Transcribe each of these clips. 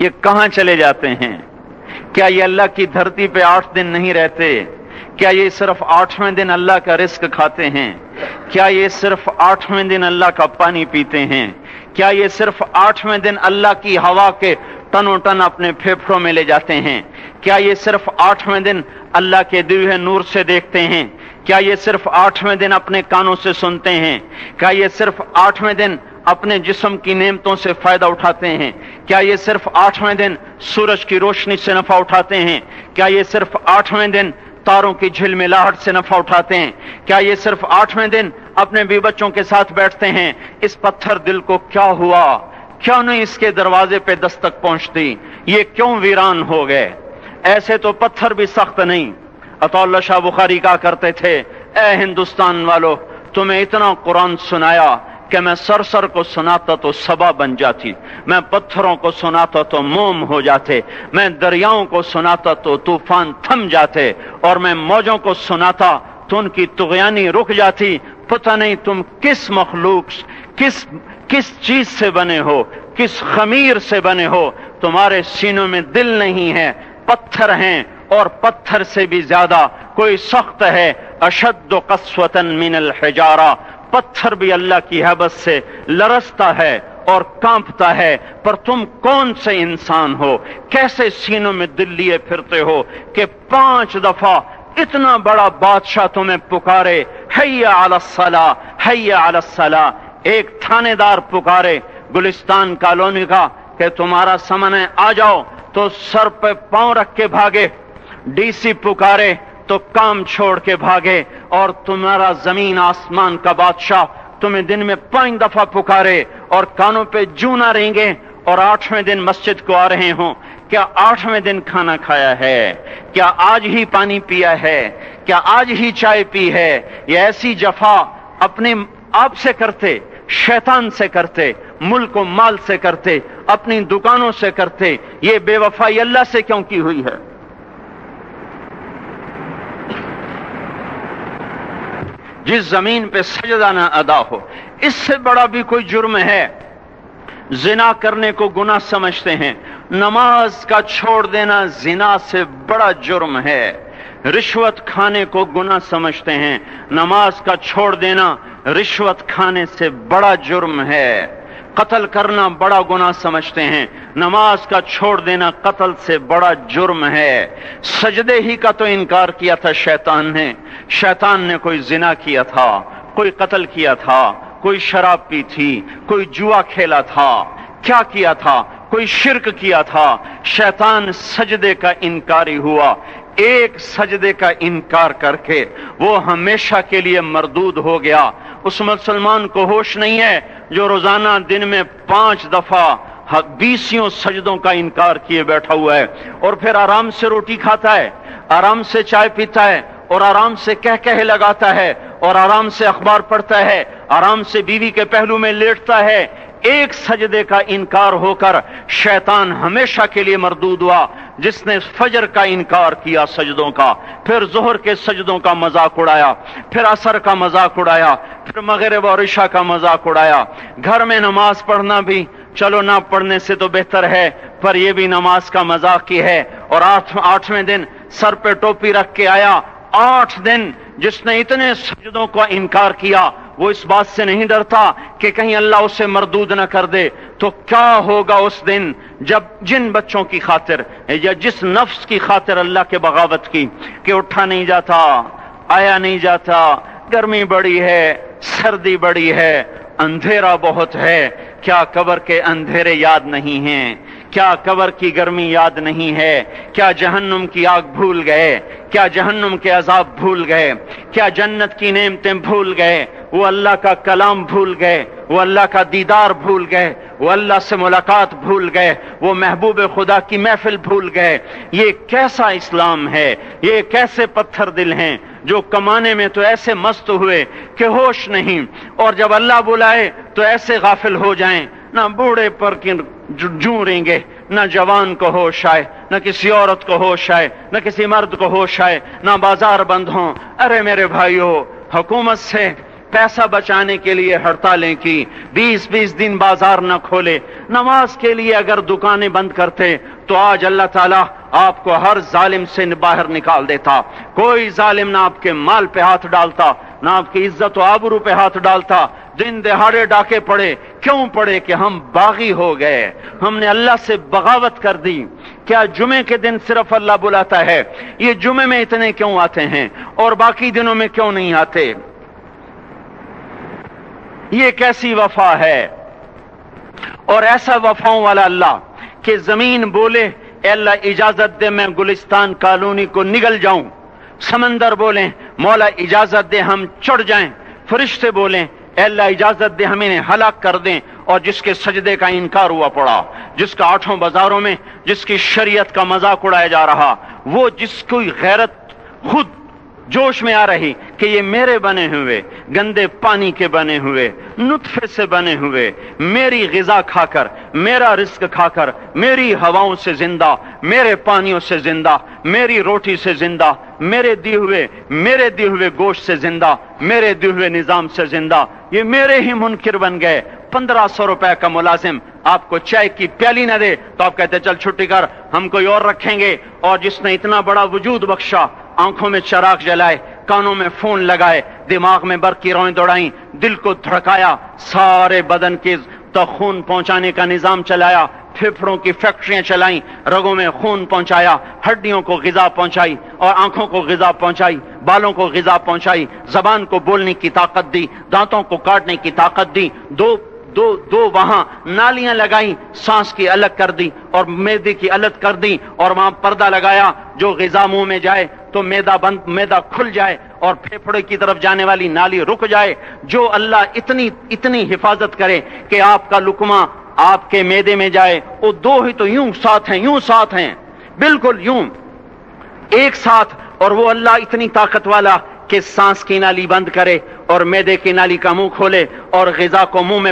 یہ کہاں چلے جاتے ہیں؟ کیا یہ اللہ کی دھرتی پہ 8 دن نہیں رہتے؟ کیا یہ صرف 8ویں دن اللہ کا رزق کھاتے ہیں؟ کیا یہ صرف 8ویں دن اللہ کا پانی پیتے ہیں؟ کیا یہ صرف 8ویں دن اللہ کی ہوا کے ٹنوں ٹن اپنے پھیپھڑوں میں لے جاتے ہیں؟ کیا یہ صرف 8ویں دن اللہ کے دیے ہوئے نور سے دیکھتے ہیں؟ کیا یہ صرف 8ویں دن اپنے کانوں سے سنتے ہیں؟ کیا یہ صرف 8ویں دن اپنے جسم کی نعمتوں سے فائدہ اٹھاتے ہیں؟ کیا یہ صرف 8ویں دن سورج کی روشنی سے نفع اٹھاتے ہیں؟ کیا یہ صرف 8ویں دن تاروں کی جھلملاہٹ سے نفع اٹھاتے ہیں؟ کیا یہ صرف 8ویں دن اپنے بیوی بچوں کے ساتھ بیٹھتے ہیں؟ اس پتھر دل کو کیا ہوا؟ کیوں نہیں اس کے دروازے پہ دستک پہنچتی؟ یہ کیوں ویران ہو گئے؟ ایسے تو پتھر بھی سخت نہیں۔ عطا اللہ شاہ بخاری کہا کرتے تھے، اے ہندوستان والو، تمہیں اتنا قرآن سنایا کہ میں سر کو سناتا تو صبا بن جاتی، میں پتھروں کو سناتا تو موم ہو جاتے، میں دریاؤں کو سناتا تو طوفان تھم جاتے، اور میں موجوں کو سناتا تو ان کی طغیانی رک جاتی۔ پتہ نہیں تم کس مخلوق، کس چیز سے بنے ہو، کس خمیر سے بنے ہو، تمہارے سینوں میں دل نہیں ہے، پتھر ہیں، اور پتھر سے بھی زیادہ کوئی سخت ہے۔ اشد قسوة من الحجارہ، پتھر بھی اللہ کی ہیبت سے لرزتا ہے اور کانپتا ہے، پر تم کون سے انسان ہو؟ کیسے سینوں میں دل لیے پھرتے ہو کہ 5 دفعہ اتنا بڑا بادشاہ تمہیں پکارے، حی علی الصلاۃ، حی علی الصلاۃ۔ ایک تھانے دار پکارے گلستان کالونی کا کہ تمہارا سمن ہے، آ جاؤ، تو سر پہ پاؤں رکھ کے بھاگے۔ ڈی سی پکارے تو کام چھوڑ کے بھاگے، اور تمہارا زمین آسمان کا بادشاہ تمہیں دن میں 5 دفعہ پکارے اور کانوں پہ جوں نہ رینگے، اور 8ویں دن مسجد کو آ رہے ہوں۔ کیا 8ویں دن کھانا کھایا ہے؟ کیا آج ہی پانی پیا ہے؟ کیا آج ہی چائے پی ہے؟ یہ ایسی جفا اپنے آپ سے کرتے، شیطان سے کرتے، ملک و مال سے کرتے، اپنی دکانوں سے کرتے، یہ بے وفائی اللہ سے کیوں کی ہوئی ہے؟ جس زمین پہ سجدہ نہ ادا ہو، اس سے بڑا بھی کوئی جرم ہے؟ زنا کرنے کو گناہ سمجھتے ہیں، نماز کا چھوڑ دینا زنا سے بڑا جرم ہے۔ رشوت کھانے کو گناہ سمجھتے ہیں، نماز کا چھوڑ دینا رشوت کھانے سے بڑا جرم ہے۔ قتل کرنا بڑا گناہ سمجھتے ہیں، نماز کا چھوڑ دینا قتل سے بڑا جرم ہے۔ سجدے ہی کا تو انکار کیا تھا شیطان نے کوئی زنا کیا تھا، کوئی قتل کیا تھا، کوئی شراب پی تھی، کوئی جوا کھیلا تھا، کیا کیا تھا؟ کوئی شرک کیا تھا۔ شیطان سجدے کا انکاری ہوا، ایک سجدے کا انکار کر کے وہ ہمیشہ کے لیے مردود ہو گیا۔ اس مسلمان کو ہوش نہیں ہے جو روزانہ دن میں 5 دفعہ 20 سجدوں کا انکار کیے بیٹھا ہوا ہے، اور پھر آرام سے روٹی کھاتا ہے، آرام سے چائے پیتا ہے، اور آرام سے کہہ لگاتا ہے، اور آرام سے اخبار پڑھتا ہے، آرام سے بیوی کے پہلو میں لیٹتا ہے۔ ایک سجدے کا انکار ہو کر شیطان ہمیشہ کے لیے مردود ہوا۔ جس نے فجر کا انکار کیا سجدوں کا، پھر ظہر کے سجدوں کا مذاق اڑایا، پھر عصر کا مذاق اڑایا، پھر مغرب اور عشاء کا مذاق اڑایا۔ گھر میں نماز پڑھنا بھی چلو نہ پڑھنے سے تو بہتر ہے، پر یہ بھی نماز کا مذاق ہی ہے۔ اور 8ویں دن سر پہ ٹوپی رکھ کے آیا۔ 8 دن جس نے اتنے سجدوں کا انکار کیا، وہ اس بات سے نہیں ڈرتا کہ کہیں اللہ اسے مردود نہ کر دے، تو کیا ہوگا اس دن جب جن بچوں کی خاطر یا جس نفس کی خاطر اللہ کے بغاوت کی کہ اٹھا نہیں جاتا، آیا نہیں جاتا، گرمی بڑی ہے، سردی بڑی ہے، اندھیرا بہت ہے۔ کیا قبر کے اندھیرے یاد نہیں ہیں؟ کیا قبر کی گرمی یاد نہیں ہے؟ کیا جہنم کی آگ بھول گئے؟ کیا جہنم کے عذاب بھول گئے؟ کیا جنت کی نعمتیں بھول گئے؟ وہ اللہ کا کلام بھول گئے، وہ اللہ کا دیدار بھول گئے، وہ اللہ سے ملاقات بھول گئے، وہ محبوب خدا کی محفل بھول گئے۔ یہ کیسا اسلام ہے؟ یہ کیسے پتھر دل ہیں جو کمانے میں تو ایسے مست ہوئے کہ ہوش نہیں، اور جب اللہ بلائے تو ایسے غافل ہو جائیں، نہ بوڑھے پر جوں رہیں گے، نہ جوان کو ہوش آئے، نہ کسی عورت کو ہوش آئے، نہ کسی مرد کو ہوش آئے، نہ بازار بند ہوں۔ ارے میرے بھائیو، حکومت سے پیسہ بچانے کے لیے ہڑتالیں کی, 20-20 دن بازار نہ کھولے, نماز کے لیے اگر دکانیں بند کرتے تو آج اللہ تعالیٰ آپ کو ہر ظالم سے باہر نکال دیتا. کوئی ظالم نہ آپ کے مال پہ ہاتھ ڈالتا, نہ آپ کی عزت و آبرو پہ ہاتھ ڈالتا. دن دہاڑے ڈاکے پڑے, کیوں پڑے؟ کہ ہم باغی ہو گئے, ہم نے اللہ سے بغاوت کر دی. کیا جمعے کے دن صرف اللہ بلاتا ہے؟ یہ جمعے میں اتنے کیوں آتے ہیں اور باقی دنوں میں کیوں نہیں آتے؟ یہ کیسی وفا ہے؟ اور ایسا وفاؤں والا اللہ کہ زمین بولے اے اللہ اجازت دے میں گلستان کالونی کو نگل جاؤں, سمندر بولیں مولا اجازت دے ہم چڑھ جائیں, فرشتے بولیں اے اللہ اجازت دے ہم انہیں ہلاک کر دیں. اور جس کے سجدے کا انکار ہوا پڑا, جس کا آٹھوں بازاروں میں جس کی شریعت کا مذاق اڑایا جا رہا, وہ جس کی غیرت خود جوش میں آ رہی کہ یہ میرے بنے ہوئے گندے پانی کے بنے ہوئے نطفے سے بنے ہوئے, میری غذا کھا کر, میرا رزق کھا کر, میری ہواؤں سے زندہ, میرے پانیوں سے زندہ, میری روٹی سے زندہ, میرے دیے ہوئے گوشت سے زندہ, میرے دیے ہوئے نظام سے زندہ, یہ میرے ہی منکر بن گئے. 1500 روپے کا ملازم آپ کو چائے کی پیالی نہ دے تو آپ کہتے چل چھٹی کر, ہم کوئی اور رکھیں گے. اور جس نے اتنا بڑا وجود بخشا, آنکھوں میں چراغ جلائے, کانوں میں فون لگائے, دماغ میں برق کی روئیں دوڑائیں, دل کو دھڑکایا, سارے بدن کے تک خون پہنچانے کا نظام چلایا, پھیپھڑوں کی فیکٹریاں چلائیں, رگوں میں خون پہنچایا, ہڈیوں کو غذا پہنچائی اور آنکھوں کو غذا پہنچائی, بالوں کو غذا پہنچائی, زبان کو بولنے کی طاقت دی, دانتوں کو کاٹنے کی طاقت دی, دو وہاں نالیاں لگائیں, سانس کی الگ کر دی اور معدے کی الگ کر دی, اور وہاں پردہ لگایا جو غذا منہ میں جائے تو معدہ کھل جائے اور پھیپھڑے کی طرف جانے والی نالی رک جائے. جو اللہ اتنی حفاظت کرے کہ آپ کا لقمہ آپ کے معدے میں جائے, وہ دو ہی تو یوں ساتھ ہیں بالکل یوں ایک ساتھ. اور وہ اللہ اتنی طاقت والا کہ سانس کی نالی بند کرے اور معدے کی نالی کا منہ کھولے اور غذا کو منہ میں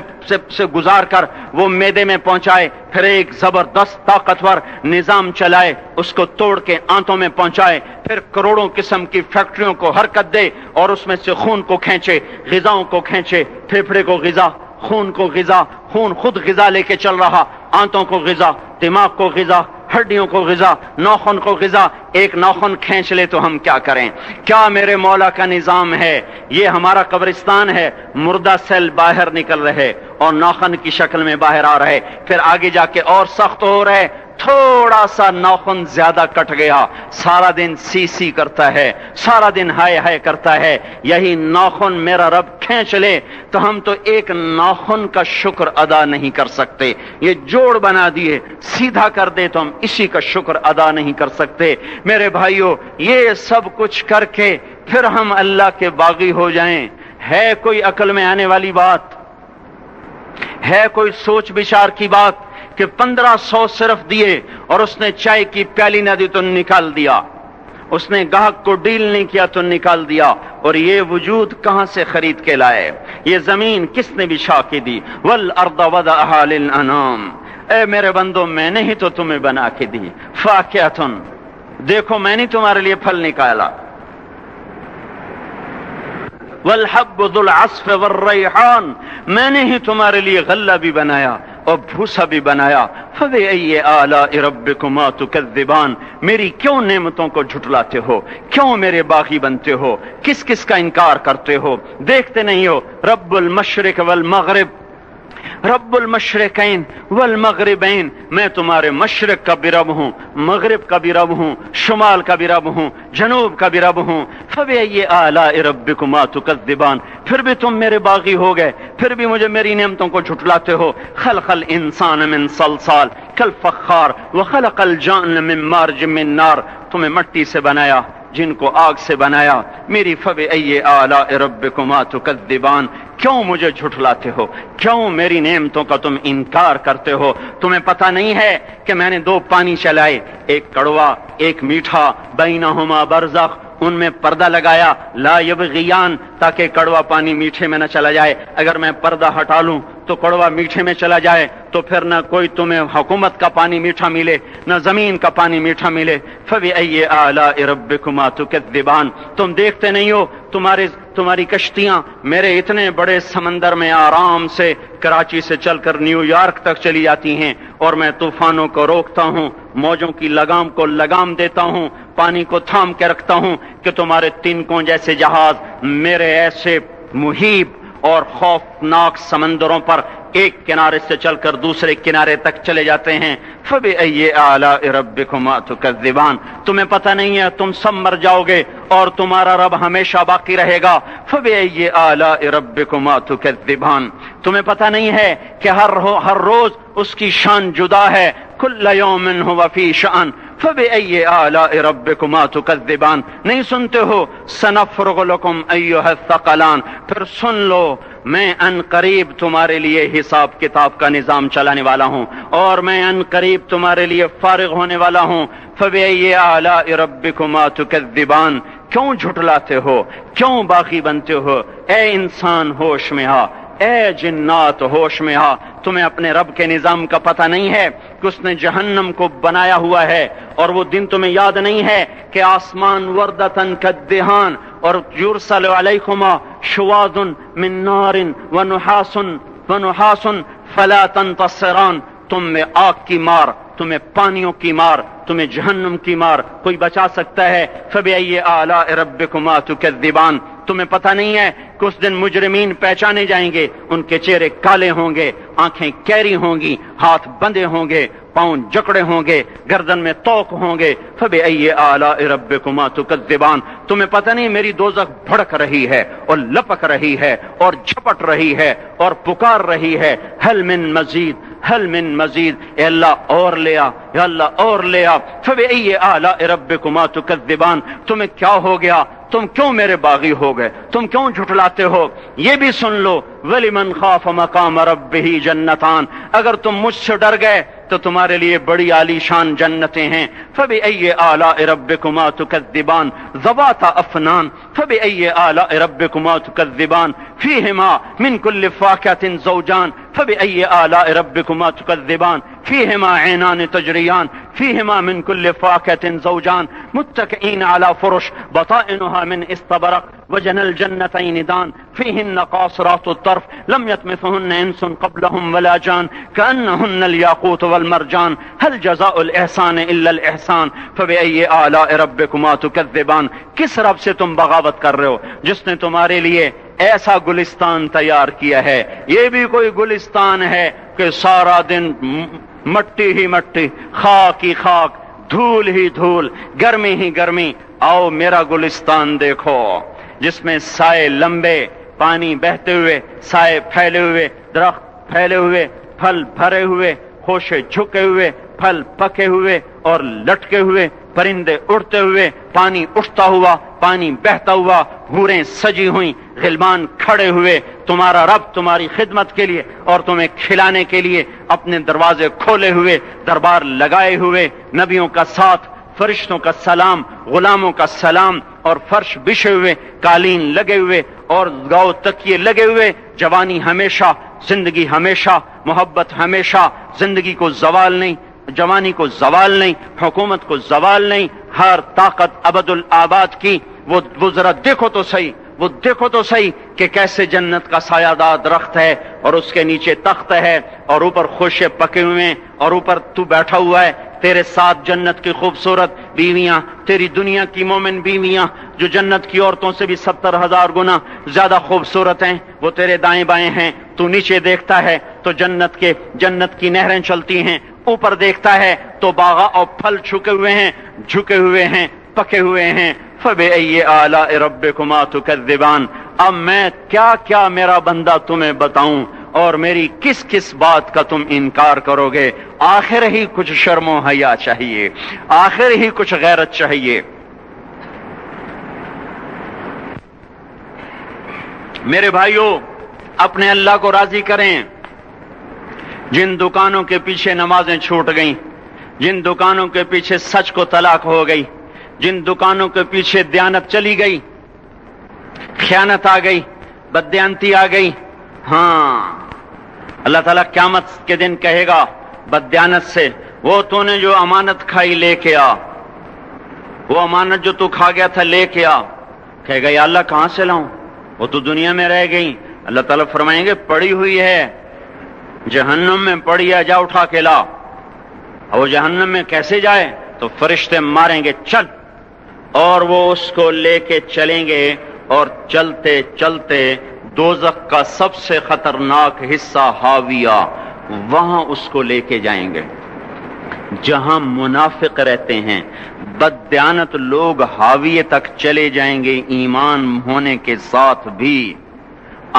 سے گزار کر وہ معدے میں پہنچائے, پھر ایک زبردست طاقتور نظام چلائے, اس کو توڑ کے آنتوں میں پہنچائے, پھر کروڑوں قسم کی فیکٹریوں کو حرکت دے اور اس میں سے خون کو کھینچے, غذاؤں کو کھینچے, پھیپھڑے کو غذا, خون کو غذا, خون خود غذا لے کے چل رہا, آنتوں کو غذا, دماغ کو غذا, ہڈیوں کو غذا, ناخن کو غذا. ایک ناخن کھینچ لے تو ہم کیا کریں؟ کیا میرے مولا کا نظام ہے؟ یہ ہمارا قبرستان ہے, مردہ سیل باہر نکل رہے اور ناخن کی شکل میں باہر آ رہے, پھر آگے جا کے اور سخت ہو رہے, تھوڑا سا ناخن زیادہ کٹ گیا, سارا دن سی کرتا ہے, سارا دن ہائے کرتا ہے. یہی ناخن میرا رب کھینچ لے تو ہم تو ایک ناخن کا شکر ادا نہیں کر سکتے. یہ جوڑ بنا دیے, سیدھا کر دے تو ہم اسی کا شکر ادا نہیں کر سکتے. میرے بھائیو, یہ سب کچھ کر کے پھر ہم اللہ کے باغی ہو جائیں, ہے کوئی عقل میں آنے والی بات؟ ہے کوئی سوچ بچار کی بات کہ 1500 صرف دیے اور اس نے چائے کی پیالی نہ دی تو نکال دیا, اس نے گاہک کو ڈیل نہیں کیا تو نکال دیا. اور یہ وجود کہاں سے خرید کے لائے؟ یہ زمین کس نے بچھا کے دی؟ والارض وضعها للانام, اے میرے بندو میں نے ہی تو تمہیں بنا کے دی. فاکہۃ, دیکھو میں نے تمہارے لیے پھل نکالا. والحب ذو العصف والریحان, میں نے ہی تمہارے لیے غلہ بھی بنایا اور بھوسا بھی بنایا. فبأي آلاء ربكما تكذبان, میری کیوں نعمتوں کو جھٹلاتے ہو؟ کیوں میرے باغی بنتے ہو؟ کس کس کا انکار کرتے ہو؟ دیکھتے نہیں ہو رب المشرق والمغرب, رب المشرقین والمغربین, میں تمہارے مشرق کا بھی رب ہوں, مغرب کا بھی رب ہوں, شمال کا بھی رب ہوں, جنوب کا بھی رب ہوں. فبأي آلاء ربكما تكذبان, پھر بھی تم میرے باغی ہو گئے, پھر بھی مجھے میری نعمتوں کو جھٹلاتے ہو. خلق الانسان من صلصال کالفخار وخلق الجان من مارج من نار, تمہیں مٹی سے بنایا, جن کو آگ سے بنایا. میری فبأي آلاء ربكما تكذبان, کیوں مجھے جھٹلاتے ہو؟ کیوں میری نعمتوں کا تم انکار کرتے ہو؟ تمہیں پتہ نہیں ہے کہ میں نے 2 پانی چلائے, ایک کڑوا ایک میٹھا, بینہما برزخ, ان میں پردہ لگایا, لا یبغیان, تاکہ کڑوا پانی میٹھے میں نہ چلا جائے. اگر میں پردہ ہٹا لوں تو کڑوا میٹھے میں چلا جائے تو پھر نہ کوئی تمہیں حکومت کا پانی میٹھا ملے, نہ زمین کا پانی میٹھا ملے. فبأي آلاء ربكما تكذبان, تم دیکھتے نہیں ہو تمہاری کشتیاں میرے اتنے بڑے سمندر میں آرام سے کراچی سے چل کر نیو یارک تک چلی جاتی ہیں، اور میں طوفانوں کو روکتا ہوں، موجوں کی لگام کو لگام دیتا ہوں، پانی کو تھام کے رکھتا ہوں کہ تمہارے تنکوں جیسے جہاز میرے ایسے محیب اور خوفناک سمندروں پر ایک کنارے سے چل کر دوسرے کنارے تک چلے جاتے ہیں۔ فَبِأَيِّ آلَاءِ رَبِّكُمَا تُكَذِّبَانِ، تمہیں پتہ نہیں ہے تم سب مر جاؤ گے اور تمہارا رب ہمیشہ باقی رہے گا۔ فَبِأَيِّ آلَاءِ رَبِّكُمَا تُكَذِّبَانِ، تمہیں پتہ نہیں ہے کہ ہر روز اس کی شان جدا ہے۔ كُلَّ يَوْمٍ هُوَ فِي شَأْنٍ فَبِأَيِّ آلَاءِ رَبِّكُمَا تُكَذِّبَانِ، نہیں سنتے ہو؟ سَنَفْرُغُ لَكُمْ أَيُّهَا الثَّقَلَانِ، پھر سن لو میں ان قریب تمہارے لیے حساب کتاب کا نظام چلانے والا ہوں، اور میں ان قریب تمہارے لیے فارغ ہونے والا ہوں۔ فَبِأَيِّ آلَاءِ رَبِّكُمَا تُكَذِّبَانِ، کیوں جھٹلاتے ہو، کیوں باغی بنتے ہو؟ اے انسان ہوش میں آ، اے جنات ہوش میں آ، تمہیں اپنے رب کے نظام کا پتہ نہیں ہے کہ اس نے جہنم کو بنایا ہوا ہے، اور وہ دن تمہیں یاد نہیں ہے کہ آسمان وردتن کالدہان، اور یرسل علیکما شواظ من نار ونحاس فلا تنتصران، تم میں آگ کی مار، تمہیں پانیوں کی مار، تمہیں جہنم کی مار کوئی بچا سکتا ہے؟ فَبِأَيِّ آلَاءِ رَبِّكُمَا تُكَذِّبَانِ، تمہیں پتہ نہیں ہے کہ اس دن مجرمین پہچانے جائیں گے، ان کے چہرے کالے ہوں گے، آنکھیں کیری ہوں گی، ہاتھ بندھے ہوں گے، پاؤں جکڑے ہوں گے، گردن میں توق ہوں گے۔ فَبِأَيِّ آلَاءِ رَبِّكُمَا تُكَذِّبَانِ، تمہیں پتہ نہیں میری دوزخ بھڑک رہی ہے اور لپک رہی ہے اور جھپٹ رہی ہے اور پکار رہی ہے، هل من مزید، هل من مزید، اے اللہ اور لے آ، یا اللہ اور لے آ۔ فَبِأَيِّ آلَاءِ رَبِّكُمَا تُكَذِّبَانِ، تمہیں کیا ہو گیا؟ تم کیوں میرے باغی ہو گئے؟ تم کیوں جھٹلاتے ہو؟ یہ بھی سن لو، وَلِمَنْ خَافَ مَقَامَ رَبِّهِ جَنَّتَانِ، اگر تم مجھ سے ڈر گئے تو تمہارے لیے بڑی عالی شان جنتیں ہیں۔ فَبِأَيِّ آلَاءِ رَبِّكُمَا تُكَذِّبَانِ ذَوَاتَا أَفْنَانٍ فَبِأَيِّ آلَاءِ رَبِّكُمَا تُكَذِّبَانِ فِيهِمَا مِنْ كُلِّ فَاكِهَةٍ زَوْجَانِ فَبِأَيِّ آلَاءِ رَبِّكُمَا تُكَذِّبَانِ فِيهِمَا عَيْنَانِ تَجْرِيَانِ فِيهِمَا مِنْ كُلِّ فَاكِهَةٍ زَوْجَانِ مُتَّكِئِينَ عَلَى فُرُشٍ بَطَائِنُهَا مِنْ إِسْتَبْرَقٍ وَجَنَى الْجَنَّتَيْنِ دَانٍ فِيهِنَّ قَاصِرَاتُ الطَّرْفِ لَمْ يَطْمِثْهُنَّ إِنسٌ قَبْلَهُمْ وَلَا جَانٌ كَأَنَّهُنَّ الْيَاقُوتُ وَالْمَرْجَانُ هَلْ جَزَاءُ الْإِحْسَانِ إِلَّا الْإِحْسَانُ فَبِأَيِّ آلَاءِ رَبِّكُمَا تُكَذِّبَانِ، کس رب سے تم بغاوت کر رہے ہو جس نے تمہارے لیے ایسا گلستان تیار کیا ہے؟ یہ بھی کوئی گلستان ہے کہ سارا دن مٹی ہی مٹی، خاک ہی خاک، دھول ہی دھول، گرمی ہی گرمی؟ آؤ میرا گلستان دیکھو جس میں سائے لمبے، پانی بہتے ہوئے، سائے پھیلے ہوئے، درخت پھیلے ہوئے، پھل بھرے ہوئے، خوشے جھکے ہوئے، پھل پکے ہوئے اور لٹکے ہوئے، پرندے اڑتے ہوئے، پانی اٹھتا ہوا، پانی بہتا ہوا، حوریں سجی ہوئیں، غلمان کھڑے ہوئے، تمہارا رب تمہاری خدمت کے لیے اور تمہیں کھلانے کے لیے اپنے دروازے کھولے ہوئے، دربار لگائے ہوئے، نبیوں کا ساتھ، فرشتوں کا سلام، غلاموں کا سلام، اور فرش بچھے ہوئے، قالین لگے ہوئے اور گاؤ تکیے لگے ہوئے، جوانی ہمیشہ، زندگی ہمیشہ، محبت ہمیشہ، زندگی کو زوال نہیں، جوانی کو زوال نہیں، حکومت کو زوال نہیں، ہر طاقت ابد الآباد کی۔ وہ ذرا دیکھو تو صحیح، وہ دیکھو تو صحیح کہ کیسے جنت کا سایہ دار درخت ہے اور اس کے نیچے تخت ہے اور اوپر خوشے پکے ہوئے ہیں اور اوپر تو بیٹھا ہوا ہے، تیرے ساتھ جنت کی خوبصورت بیویاں، تیری دنیا کی مومن بیویاں جو جنت کی عورتوں سے بھی 70,000 گنا زیادہ خوبصورت ہیں، وہ تیرے دائیں بائیں ہیں۔ تو نیچے دیکھتا ہے تو جنت کی نہریں چلتی ہیں، اوپر دیکھتا ہے تو باغ اور پھل جھکے ہوئے ہیں، پکے ہوئے ہیں۔ فَبِأَيِّ آلَاءِ رَبِّكُمَا تُكَذِّبَانِ، اب میں کیا میرا بندہ تمہیں بتاؤں اور میری کس کس بات کا تم انکار کرو گے؟ آخر ہی کچھ شرم و حیا چاہیے، آخر ہی کچھ غیرت چاہیے۔ میرے بھائیوں، اپنے اللہ کو راضی کریں۔ جن دکانوں کے پیچھے نمازیں چھوٹ گئیں، جن دکانوں کے پیچھے سچ کو طلاق ہو گئی، جن دکانوں کے پیچھے دیانت چلی گئی، خیانت آ گئی، بددیانتی آ گئی، ہاں اللہ تعالیٰ قیامت کے دن کہے گا بددیانت سے، وہ تو نے جو امانت کھائی لے کے آ، وہ امانت جو تو کھا گیا تھا لے کے آ، کہے گا یا اللہ کہاں سے لاؤں، وہ تو دنیا میں رہ گئی. اللہ تعالیٰ فرمائیں گے پڑی ہوئی ہے جہنم میں، پڑی ہے، جا اٹھا کے لا. اور وہ جہنم میں کیسے جائے؟ تو فرشتے ماریں گے چل، اور وہ اس کو لے کے چلیں گے، اور چلتے چلتے دوزخ کا سب سے خطرناک حصہ حاویہ، وہاں اس کو لے کے جائیں گے جہاں منافق رہتے ہیں. بددیانت لوگ حاویہ تک چلے جائیں گے ایمان ہونے کے ساتھ بھی.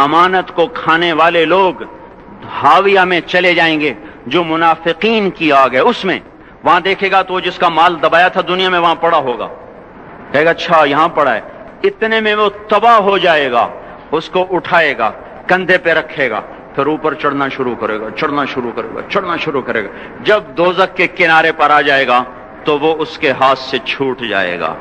امانت کو کھانے والے لوگ حاویہ میں چلے جائیں گے، جو منافقین کی آگ ہے اس میں. وہاں دیکھے گا تو جس کا مال دبایا تھا دنیا میں وہاں پڑا ہوگا، کہے گا اچھا یہاں پڑا ہے. اتنے میں وہ تباہ ہو جائے گا، اس کو اٹھائے گا، کندھے پہ رکھے گا، پھر اوپر چڑھنا شروع کرے گا، چڑھنا شروع کرے گا، چڑھنا شروع کرے گا. جب دوزخ کے کنارے پر آ جائے گا تو وہ اس کے ہاتھ سے چھوٹ جائے گا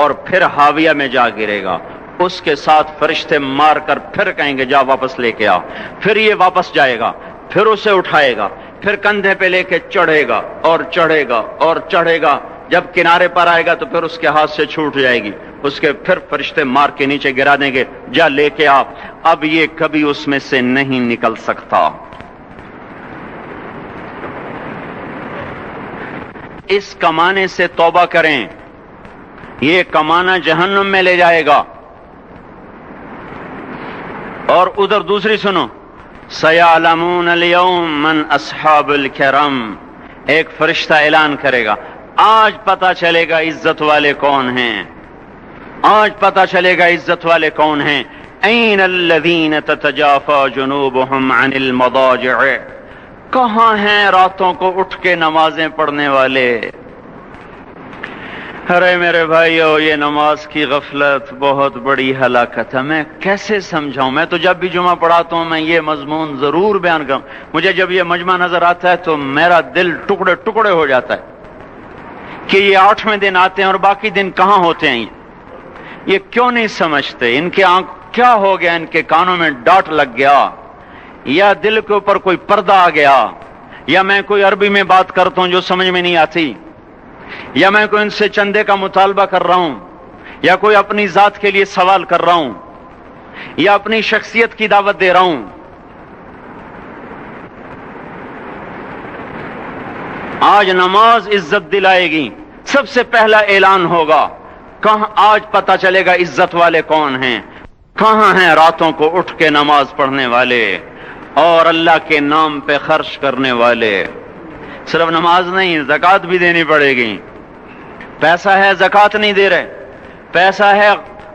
اور پھر حاویہ میں جا گرے گا. اس کے ساتھ فرشتے مار کر پھر کہیں گے جا واپس لے کے آ. پھر یہ واپس جائے گا، پھر اسے اٹھائے گا، پھر کندھے پہ لے کے چڑھے گا اور چڑھے گا اور چڑھے گا. جب کنارے پر آئے گا تو پھر اس کے ہاتھ سے چھوٹ جائے گی، اس کے پھر فرشتے مار کے نیچے گرا دیں گے، جا لے کے آ. اب یہ کبھی اس میں سے نہیں نکل سکتا. اس کمانے سے توبہ کریں، یہ کمانا جہنم میں لے جائے گا. اور ادھر دوسری سنو، سَيَعْلَمُونَ الْيَوْمَ مَنْ أَصْحَابُ الْكَرَمِ. ایک فرشتہ اعلان کرے گا آج پتہ چلے گا عزت والے کون ہیں، آج پتہ چلے گا عزت والے کون ہیں. أَيْنَ الَّذِينَ تَتَجَافَى جُنُوبُهُمْ عَنِ الْمَضَاجِعِ. کہاں ہیں راتوں کو اٹھ کے نمازیں پڑھنے والے؟ ارے میرے بھائیو، یہ نماز کی غفلت بہت بڑی ہلاکت ہے. میں کیسے سمجھاؤں؟ میں تو جب بھی جمعہ پڑھاتا ہوں میں یہ مضمون ضرور بیان کروں. مجھے جب یہ مجمع نظر آتا ہے تو میرا دل ٹکڑے ٹکڑے ہو جاتا ہے کہ یہ 8ویں دن آتے ہیں اور باقی دن کہاں ہوتے ہیں. یہ کیوں نہیں سمجھتے؟ ان کے آنکھ کیا ہو گیا؟ ان کے کانوں میں ڈاٹ لگ گیا، یا دل کے اوپر کوئی پردہ آ گیا، یا میں کوئی عربی میں بات کرتا ہوں جو سمجھ میں نہیں آتی، یا میں کوئی ان سے چندے کا مطالبہ کر رہا ہوں، یا کوئی اپنی ذات کے لیے سوال کر رہا ہوں، یا اپنی شخصیت کی دعوت دے رہا ہوں. آج نماز عزت دلائے گی. سب سے پہلا اعلان ہوگا، کہاں آج پتہ چلے گا عزت والے کون ہیں، کہاں ہیں راتوں کو اٹھ کے نماز پڑھنے والے اور اللہ کے نام پہ خرچ کرنے والے. صرف نماز نہیں، زکوٰۃ بھی دینی پڑے گی. پیسہ ہے زکوٰۃ نہیں دے رہے، پیسہ ہے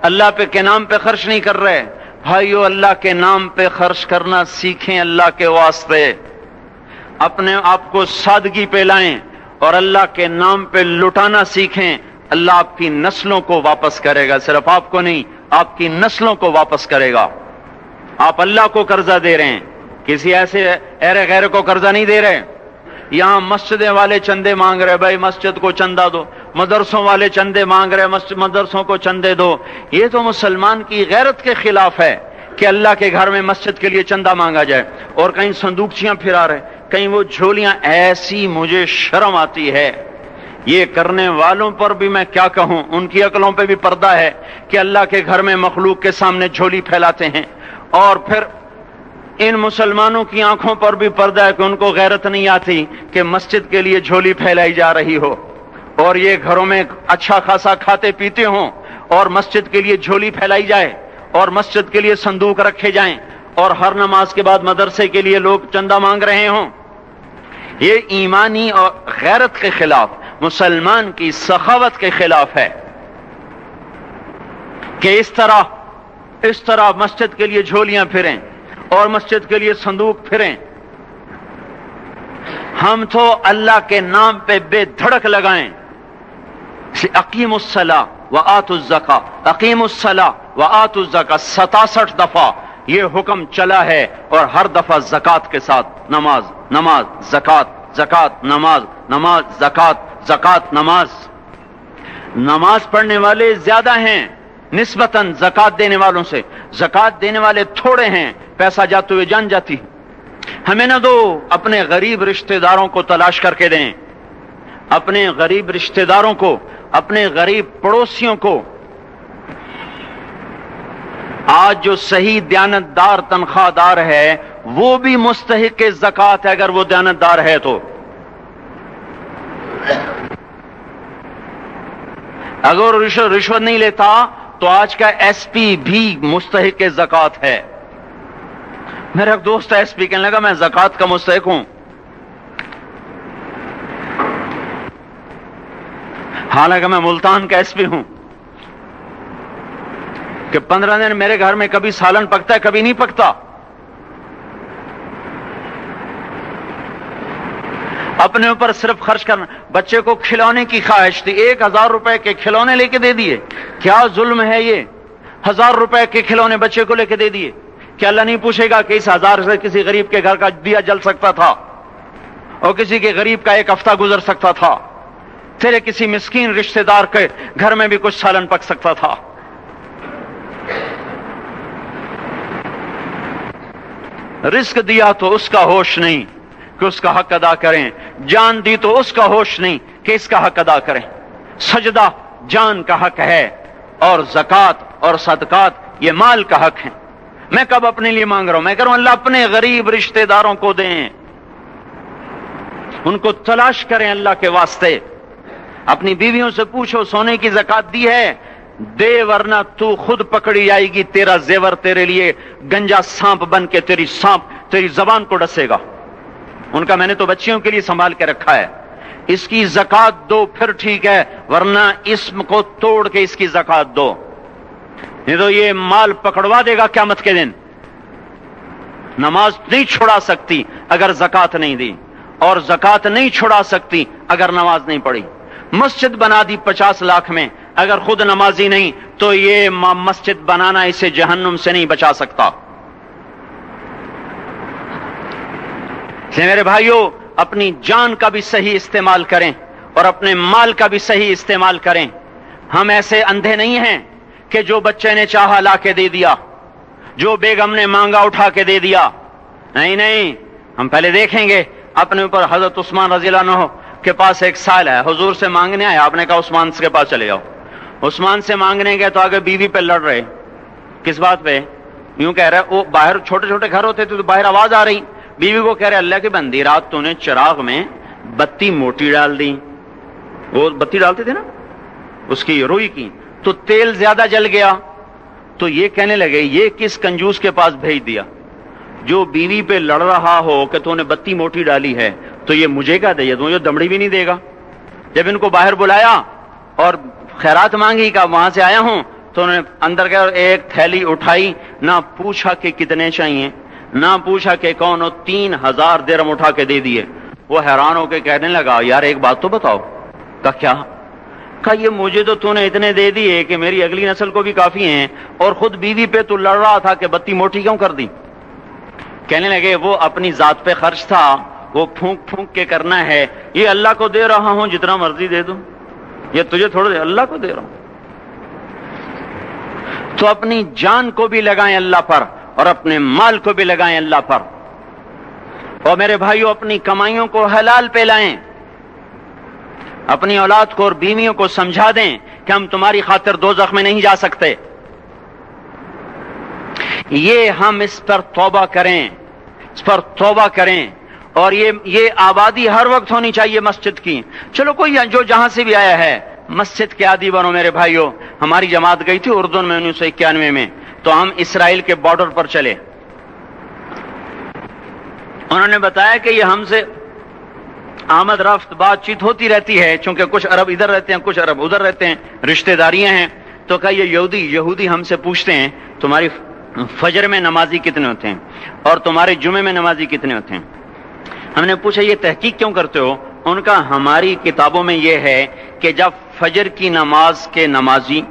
اللہ پہ کے نام پہ خرچ نہیں کر رہے. بھائیو، اللہ کے نام پہ خرچ کرنا سیکھیں اللہ کے واسطے. اپنے آپ کو سادگی پہ لائیں اور اللہ کے نام پہ لٹانا سیکھیں. اللہ آپ کی نسلوں کو واپس کرے گا، صرف آپ کو نہیں، آپ کی نسلوں کو واپس کرے گا. آپ اللہ کو قرضہ دے رہے ہیں، کسی ایسے ایرے غیر کو قرضہ نہیں دے رہے. یہاں مسجدیں والے چندے مانگ رہے، بھائی مسجد کو چندہ دو. مدرسوں والے چندے مانگ رہے، مدرسوں کو چندے دو. یہ تو مسلمان کی غیرت کے خلاف ہے کہ اللہ کے گھر میں مسجد کے لیے چندہ مانگا جائے. اور کہیں صندوقچیاں پھرا رہے، کہیں وہ جھولیاں. ایسی مجھے شرم آتی ہے. یہ کرنے والوں پر بھی میں کیا کہوں، ان کی عقلوں پہ بھی پردہ ہے کہ اللہ کے گھر میں مخلوق کے سامنے جھولی پھیلاتے ہیں. اور پھر ان مسلمانوں کی آنکھوں پر بھی پردہ ہے کہ ان کو غیرت نہیں آتی کہ مسجد کے لیے جھولی پھیلائی جا رہی ہو، اور یہ گھروں میں اچھا خاصا کھاتے پیتے ہوں اور مسجد کے لیے جھولی پھیلائی جائے اور مسجد کے لیے صندوق رکھے جائیں اور ہر نماز کے بعد مدرسے کے لیے لوگ چندہ مانگ رہے ہوں. یہ ایمانی اور غیرت کے خلاف، مسلمان کی سخاوت کے خلاف ہے کہ اس طرح مسجد کے لیے جھولیاں پھریں اور مسجد کے لیے صندوق پھریں. ہم تو اللہ کے نام پہ بے دھڑک لگائیں. اقیموا الصلاۃ وآتوا الزکاۃ، اقیموا الصلاۃ وآتوا الزکاۃ 67 دفعہ یہ حکم چلا ہے، اور ہر دفعہ زکوٰۃ کے ساتھ. نماز نماز زکوٰۃ، زکوٰۃ نماز، نماز زکوٰۃ، زکوٰۃ نماز. نماز پڑھنے والے زیادہ ہیں نسبتاً زکوٰۃ دینے والوں سے. زکوٰۃ دینے والے تھوڑے ہیں، پیسہ جاتے ہوئے جان جاتی. ہمیں نہ دو، اپنے غریب رشتہ داروں کو تلاش کر کے دیں، اپنے غریب رشتہ داروں کو، اپنے غریب پڑوسیوں کو. آج جو صحیح دیانتدار تنخواہ دار ہے وہ بھی مستحق زکوٰۃ ہے اگر وہ دیانتدار ہے تو. اگر رشوت نہیں لیتا تو آج کا ایس پی بھی مستحق زکوٰۃ ہے. میرا ایک دوست ایس پی کہنے لگا میں زکوٰۃ کا مستحق ہوں، حالانکہ میں ملتان کا ایس پی ہوں، کہ 15 دن میرے گھر میں کبھی سالن پکتا ہے کبھی نہیں پکتا. اپنے اوپر صرف خرچ کرنا. بچے کو کھلونے کی خواہش تھی، 1000 روپے کے کھلونے لے کے دے دیے. کیا ظلم ہے یہ؟ 1000 روپے کے کھلونے بچے کو لے کے دے دیے. کیا اللہ نہیں پوچھے گا کہ اس 1000 سے کسی غریب کے گھر کا دیا جل سکتا تھا اور کسی کے غریب کا ایک ہفتہ گزر سکتا تھا، تیرے کسی مسکین رشتہ دار کے گھر میں بھی کچھ سالن پک سکتا تھا. رزق دیا تو اس کا ہوش نہیں کہ اس کا حق ادا کریں، جان دی تو اس کا ہوش نہیں کہ اس کا حق ادا کریں. سجدہ جان کا حق ہے اور زکوٰۃ اور صدقات یہ مال کا حق ہے. میں کب اپنے لیے مانگ رہا ہوں؟ میں کہہ رہا ہوں اللہ اپنے غریب رشتہ داروں کو دیں، ان کو تلاش کریں اللہ کے واسطے. اپنی بیویوں سے پوچھو سونے کی زکوٰۃ دی ہے؟ دے ورنہ تو خود پکڑی جائے گی، تیرا زیور تیرے لیے گنجا سانپ بن کے تیری زبان کو ڈسے گا. ان کا میں نے تو بچیوں کے لیے سنبھال کے رکھا ہے. اس کی زکوٰۃ دو پھر ٹھیک ہے، ورنہ اسم کو توڑ کے اس کی زکوٰۃ دو، نہیں تو یہ مال پکڑوا دے گا قیامت کے دن. نماز نہیں چھڑا سکتی اگر زکوٰۃ نہیں دی، اور زکوٰۃ نہیں چھڑا سکتی اگر نماز نہیں پڑھی. مسجد بنا دی 50 لاکھ میں، اگر خود نمازی نہیں تو یہ مسجد بنانا اسے جہنم سے نہیں بچا سکتا. میرے بھائیوں، اپنی جان کا بھی صحیح استعمال کریں اور اپنے مال کا بھی صحیح استعمال کریں. ہم ایسے اندھے نہیں ہیں کہ جو بچے نے چاہا لا کے دے دیا، جو بیگم نے مانگا اٹھا کے دے دیا. نہیں، ہم پہلے دیکھیں گے. اپنے اوپر حضرت عثمان رضی اللہ عنہ کے پاس ایک سائل ہے، حضور سے مانگنے آیا. آپ نے کہا عثمان کے پاس چلے جاؤ. عثمان سے مانگنے گئے تو آگے بیوی پہ لڑ رہے. کس بات پہ؟ یوں کہہ رہے وہ باہر چھوٹے چھوٹے گھر ہوتے تھے تو باہر آواز آ رہی. بیوی کو کہہ رہے اللہ کی بندی رات تو نے چراغ میں بتی موٹی ڈال دی. وہ بتی ڈالتے تھے نا اس کی روئی کی، تو تیل زیادہ جل گیا. تو یہ کہنے لگے یہ کس کنجوس کے پاس بھیج دیا؟ جو بیوی پہ لڑ رہا ہو کہ تو نے بتی موٹی ڈالی ہے تو یہ مجھے کیا دے؟ تو یہ دمڑی بھی نہیں دے گا. جب ان کو باہر بلایا اور خیرات مانگی کہ وہاں سے آیا ہوں، تو انہوں نے اندر گئے اور ایک تھیلی اٹھائی. نہ پوچھا کہ کتنے چاہیے، نہ پوچھا کہ کون ہو، 3000 درہم اٹھا کے دے دیے. وہ حیران ہو کے کہنے لگا یار ایک بات تو بتاؤ. کہا کیا؟ کہا یہ مجھے تو نے اتنے دے دیے کہ میری اگلی نسل کو بھی کافی ہیں، اور خود بیوی پہ تو لڑ رہا تھا کہ بتی موٹی کیوں کر دی. کہنے لگے وہ اپنی ذات پہ خرچ تھا، وہ پھونک پھونک کے کرنا ہے. یہ اللہ کو دے رہا ہوں جتنا مرضی دے دوں، یہ تجھے تھوڑا دے، اللہ کو دے رہا ہوں. تو اپنی جان کو بھی لگائیں اللہ پر اور اپنے مال کو بھی لگائیں اللہ پر. اور میرے بھائیوں اپنی کمائیوں کو حلال پہ لائیں. اپنی اولاد کو اور بیویوں کو سمجھا دیں کہ ہم تمہاری خاطر دوزخ میں نہیں جا سکتے. یہ ہم اس پر توبہ کریں، اس پر توبہ کریں. اور یہ آبادی ہر وقت ہونی چاہیے مسجد کی. چلو کوئی جو جہاں سے بھی آیا ہے مسجد کے عادی بنو. میرے بھائیوں ہماری جماعت گئی تھی اردن میں 1991 میں، تو ہم اسرائیل کے بارڈر پر چلے. انہوں نے بتایا کہ یہ ہم سے آمد رفت بات چیت ہوتی رہتی ہے، چونکہ کچھ عرب ادھر رہتے ہیں کچھ عرب ادھر رہتے ہیں، رشتہ داریاں ہیں. تو کہا یہ یہودی ہم سے پوچھتے ہیں تمہاری فجر میں نمازی کتنے ہوتے ہیں اور تمہارے جمعے میں نمازی کتنے ہوتے ہیں. ہم نے پوچھا یہ تحقیق کیوں کرتے ہو؟ ان کا ہماری کتابوں میں یہ ہے کہ جب فجر کی نماز کے نمازی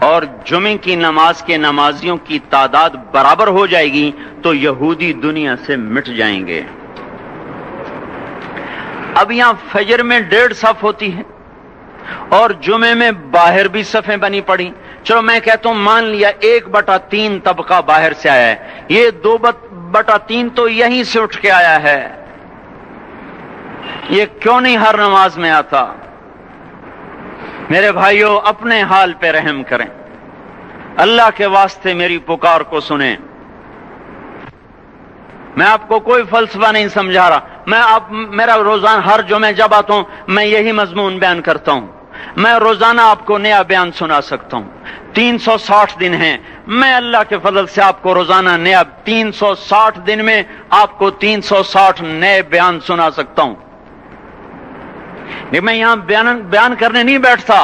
اور جمعے کی نماز کے نمازیوں کی تعداد برابر ہو جائے گی تو یہودی دنیا سے مٹ جائیں گے. اب یہاں فجر میں 1.5 صف ہوتی ہے اور جمعے میں باہر بھی صفیں بنی پڑی. چلو میں کہتا ہوں مان لیا 1/3 طبقہ باہر سے آیا ہے، یہ 2/3 تو یہیں سے اٹھ کے آیا ہے. یہ کیوں نہیں ہر نماز میں آتا؟ میرے بھائیوں اپنے حال پہ رحم کریں. اللہ کے واسطے میری پکار کو سنیں. میں آپ کو کوئی فلسفہ نہیں سمجھا رہا. میرا روزانہ ہر جمعہ جب آتا ہوں میں یہی مضمون بیان کرتا ہوں. میں روزانہ آپ کو نیا بیان سنا سکتا ہوں. 360 دن ہیں. میں اللہ کے فضل سے آپ کو روزانہ نیا 360 دن میں آپ کو 360 نئے بیان سنا سکتا ہوں. میں یہاں بیان کرنے نہیں بیٹھتا.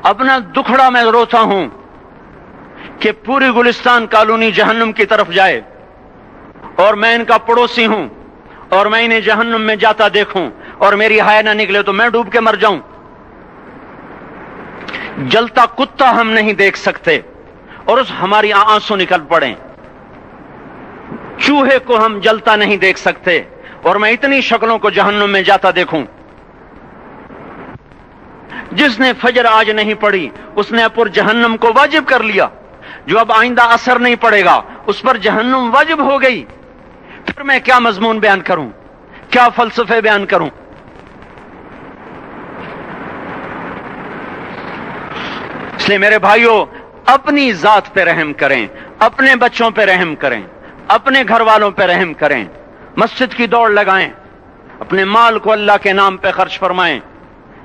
اپنا دکھڑا میں روتا ہوں کہ پوری گلستان کالونی جہنم کی طرف جائے اور میں ان کا پڑوسی ہوں اور میں انہیں جہنم میں جاتا دیکھوں اور میری ہائے نہ نکلے تو میں ڈوب کے مر جاؤں. جلتا کتا ہم نہیں دیکھ سکتے اور اس ہماری آنسو نکل پڑیں. چوہے کو ہم جلتا نہیں دیکھ سکتے اور میں اتنی شکلوں کو جہنم میں جاتا دیکھوں. جس نے فجر آج نہیں پڑھی اس نے پر جہنم کو واجب کر لیا. جو اب آئندہ اثر نہیں پڑے گا اس پر جہنم واجب ہو گئی. پھر میں کیا مضمون بیان کروں, کیا فلسفے بیان کروں؟ اس لیے میرے بھائیوں اپنی ذات پہ رحم کریں, اپنے بچوں پہ رحم کریں, اپنے گھر والوں پہ رحم کریں. مسجد کی دوڑ لگائیں, اپنے مال کو اللہ کے نام پہ خرچ فرمائیں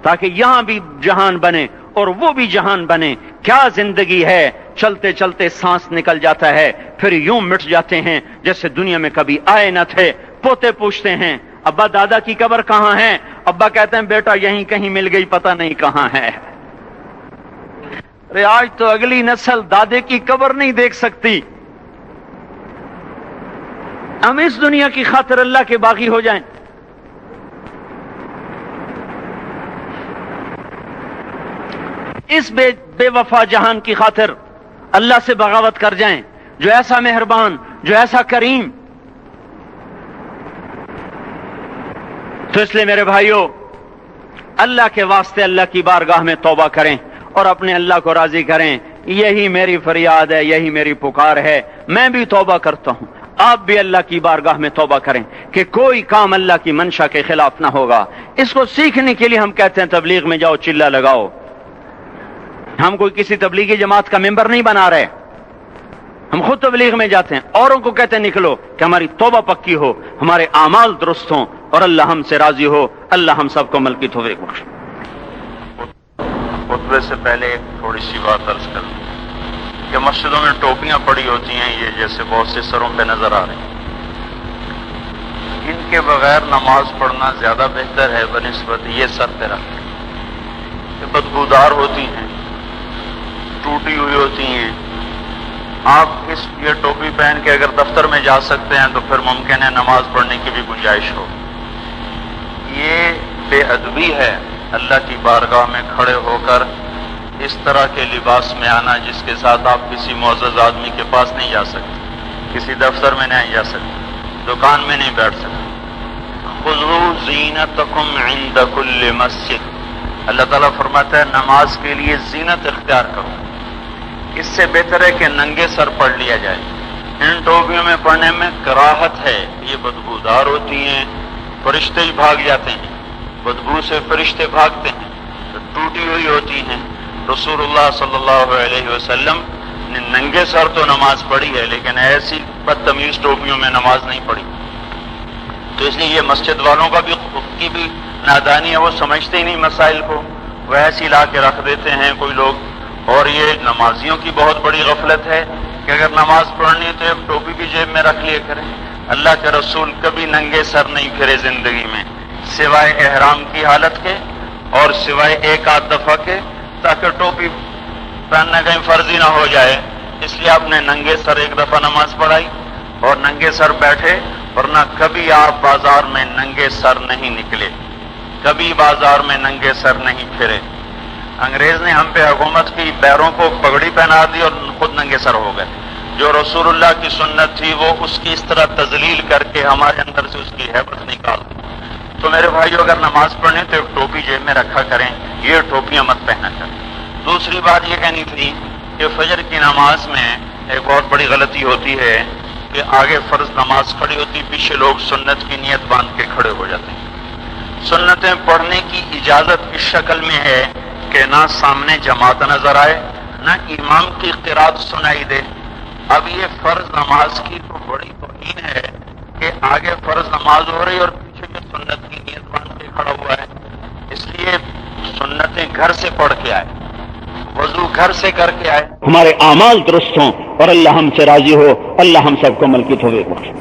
تاکہ یہاں بھی جہان بنے اور وہ بھی جہان بنے. کیا زندگی ہے, چلتے چلتے سانس نکل جاتا ہے پھر یوں مٹ جاتے ہیں جیسے دنیا میں کبھی آئے نہ تھے. پوتے پوچھتے ہیں ابا دادا کی قبر کہاں ہے؟ ابا کہتے ہیں بیٹا یہیں کہیں مل گئی, پتہ نہیں کہاں ہے. ارے آج تو اگلی نسل دادے کی قبر نہیں دیکھ سکتی. ہم اس دنیا کی خاطر اللہ کے باغی ہو جائیں. اس بے وفا جہان کی خاطر اللہ سے بغاوت کر جائیں جو ایسا مہربان, جو ایسا کریم. تو اس لیے میرے بھائیوں اللہ کے واسطے اللہ کی بارگاہ میں توبہ کریں اور اپنے اللہ کو راضی کریں. یہی میری فریاد ہے, یہی میری پکار ہے. میں بھی توبہ کرتا ہوں, آپ بھی اللہ کی بارگاہ میں توبہ کریں کہ کوئی کام اللہ کی منشا کے خلاف نہ ہوگا. اس کو سیکھنے کے لیے ہم کہتے ہیں تبلیغ میں جاؤ, چلہ لگاؤ. ہم کوئی کسی تبلیغی جماعت کا ممبر نہیں بنا رہے, ہم خود تبلیغ میں جاتے ہیں, اوروں کو کہتے ہیں نکلو کہ ہماری توبہ پکی ہو, ہمارے اعمال درست ہوں اور اللہ ہم سے راضی ہو. اللہ ہم سب کو عمل کی توفیق بخشے. خطبے سے پہلے ایک تھوڑی سی بات عرض کر دوں کہ مسجدوں میں ٹوپیاں پڑی ہوتی ہیں, یہ جیسے بہت سے سروں پہ نظر آ رہے ہیں. ان کے بغیر نماز پڑھنا زیادہ بہتر ہے بنسبت یہ سر پہ رکھ کے. یہ بدبودار ہوتی ہیں, ٹوٹی ہوئی ہوتی ہیں. آپ یہ ٹوپی پہن کے اگر دفتر میں جا سکتے ہیں تو پھر ممکن ہے نماز پڑھنے کی بھی گنجائش ہو. یہ بے ادبی ہے اللہ کی بارگاہ میں کھڑے ہو کر اس طرح کے لباس میں آنا جس کے ساتھ آپ کسی معزز آدمی کے پاس نہیں جا سکتے, کسی دفتر میں نہیں جا سکتے, دکان میں نہیں بیٹھ سکتے. خذوا زینتکم عند کل مسجد. اللہ تعالیٰ فرماتا ہے نماز کے لیے زینت اختیار کرو. اس سے بہتر ہے کہ ننگے سر پڑھ لیا جائے. ان ٹوپیوں میں پڑھنے میں کراہت ہے, یہ بدبودار ہوتی ہیں, فرشتے ہی بھاگ جاتے ہیں, بدبو سے فرشتے بھاگتے ہیں. تو ٹوٹی ہوئی ہوتی ہیں. رسول اللہ صلی اللہ علیہ وسلم نے ننگے سر تو نماز پڑھی ہے لیکن ایسی بدتمیز ٹوپیوں میں نماز نہیں پڑھی. تو اس لیے یہ مسجد والوں کا بھی خود کی بھی نادانی ہے, وہ سمجھتے ہی نہیں مسائل کو, وہ ایسی لا کے رکھ دیتے ہیں کوئی لوگ. اور یہ نمازیوں کی بہت بڑی غفلت ہے کہ اگر نماز پڑھنی ہے تو ایک ٹوپی بھی جیب میں رکھ لیا کریں. اللہ کے رسول کبھی ننگے سر نہیں پھرے زندگی میں سوائے احرام کی حالت کے اور سوائے ایک آدھ دفعہ کے, تاکہ ٹوپی پہننا کہیں فرضی نہ ہو جائے. اس لیے آپ نے ننگے سر ایک دفعہ نماز پڑھائی اور ننگے سر بیٹھے, ورنہ کبھی آپ بازار میں ننگے سر نہیں نکلے, کبھی بازار میں ننگے سر نہیں پھرے. انگریز نے ہم پہ حکومت کی, پیروں کو پگڑی پہنا دی اور خود ننگے سر ہو گئے. جو رسول اللہ کی سنت تھی وہ اس کی اس طرح تذلیل کر کے ہمارے اندر سے اس کی ہیبت نکال دی. تو میرے بھائیو اگر نماز پڑھیں تو ایک ٹوپی جیب میں رکھا کریں, یہ ٹوپیاں مت پہنا کریں. دوسری بات یہ کہنی تھی کہ فجر کی نماز میں ایک بہت بڑی غلطی ہوتی ہے کہ آگے فرض نماز کھڑی ہوتی, پیچھے لوگ سنت کی نیت باندھ کے کھڑے ہو جاتے ہیں. سنتیں پڑھنے کی اجازت اس شکل میں ہے کہ نہ سامنے جماعت نظر آئے, نہ امام کی قرات سنائی دے. اب یہ فرض نماز کی تو بڑی توہین ہے کہ آگے فرض نماز ہو رہی اور پیچھے میں سنت کی نیت باندھ کے کھڑا ہوا ہے. اس لیے سنتیں گھر سے پڑھ کے آئے, وضو گھر سے کر کے آئے, ہمارے اعمال درست ہوں اور اللہ ہم سے راضی ہو. اللہ ہم سب کو عمل کی توفیق بخشے.